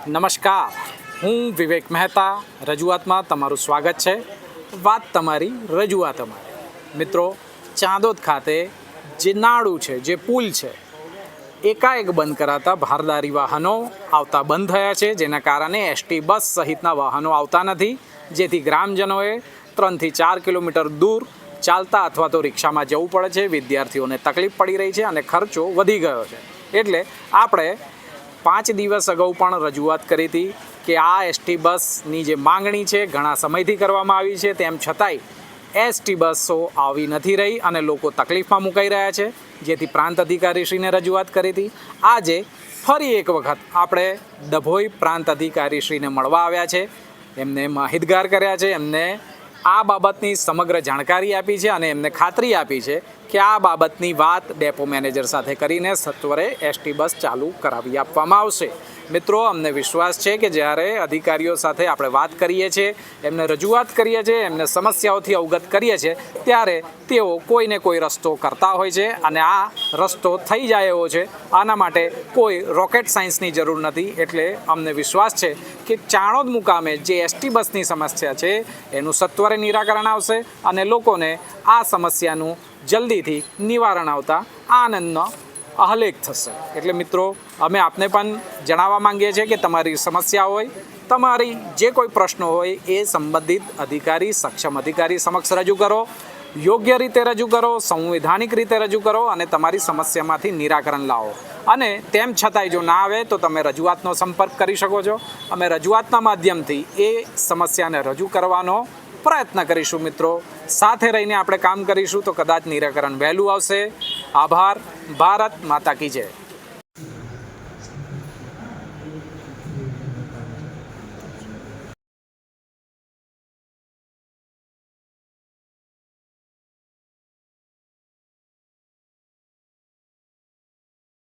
નમસ્કાર, હું વિવેક મહેતા. રજૂઆતમાં તમારું સ્વાગત છે. વાત તમારી, રજૂઆત અમારી. મિત્રો, ચાંદોદ ખાતે જે નાળું છે, જે પુલ છે, એકાએક બંધ કરાતા ભારદારી વાહનો આવતા બંધ થયા છે, જેના કારણે એસટી બસ સહિતના વાહનો આવતા નથી, જેથી ગ્રામજનોએ 3 થી 4 કિલોમીટર દૂર ચાલતા અથવા તો રિક્ષામાં જવું પડે છે. વિદ્યાર્થીઓને તકલીફ પડી રહી છે અને ખર્ચો વધી ગયો છે. એટલે આપણે 5 દિવસ અગાઉ પણ રજૂઆત કરી હતી કે આ એસટી બસની જે માંગણી છે ઘણા સમયથી કરવામાં આવી છે, તેમ છતાંય એસટી બસો આવી નથી રહી અને લોકો તકલીફમાં મુકાઈ રહ્યા છે, જેથી પ્રાંત અધિકારીશ્રીને રજૂઆત કરી હતી. આજે ફરી એક વખત આપણે ડભોઈ પ્રાંત અધિકારીશ્રીને મળવા આવ્યા છે, એમને માહિતગાર કર્યા છે, એમને આ બાબતની સમગ્ર જાણકારી આપી છે અને એમને ખાતરી આપી છે કે આ બાબતની વાત ડેપો મેનેજર સાથે કરીને સત્વરે એસટી બસ ચાલુ કરાવી આપવામાં આવશે. મિત્રો, અમને વિશ્વાસ છે કે જ્યારે અધિકારીઓ સાથે આપણે વાત કરીએ છીએ, એમને રજૂઆત કરીએ છીએ, એમને સમસ્યાઓથી અવગત કરીએ છીએ, ત્યારે તેઓ કોઈને કોઈ રસ્તો કરતા હોય છે અને આ રસ્તો થઈ જાય એવો છે. આના માટે કોઈ રોકેટ સાયન્સની જરૂર નથી. એટલે અમને વિશ્વાસ છે કે ચાણોદ મુકામે જે એસટી બસની સમસ્યા છે એનું સત્વરે નિરાકરણ આવશે અને લોકોને આ સમસ્યાનું જલ્દીથી નિવારણ આવતા આનંદનો આહલેખ થશે. એટલે મિત્રો, અમે આપને પણ જણાવવા માંગીએ છીએ કે તમારી સમસ્યા હોય, તમારી જે કોઈ પ્રશ્નો હોય એ સંબંધિત અધિકારી, સક્ષમ અધિકારી સમક્ષ રજૂ કરો, યોગ્ય રીતે રજૂ કરો, સંવૈધાનિક રીતે રજૂ કરો અને તમારી સમસ્યામાંથી નિરાકરણ લાવો. અને તેમ છતાંય જો ના આવે તો તમે રજૂઆતનો સંપર્ક કરી શકો છો. અમે રજૂઆતના માધ્યમથી એ સમસ્યાને રજૂ કરવાનો પ્રયત્ન કરીશું. મિત્રો, સાથે રહીને આપણે કામ કરીશું તો કદાચ નિરાકરણ વહેલું આવશે. આભાર. ભારત માતા કી જય.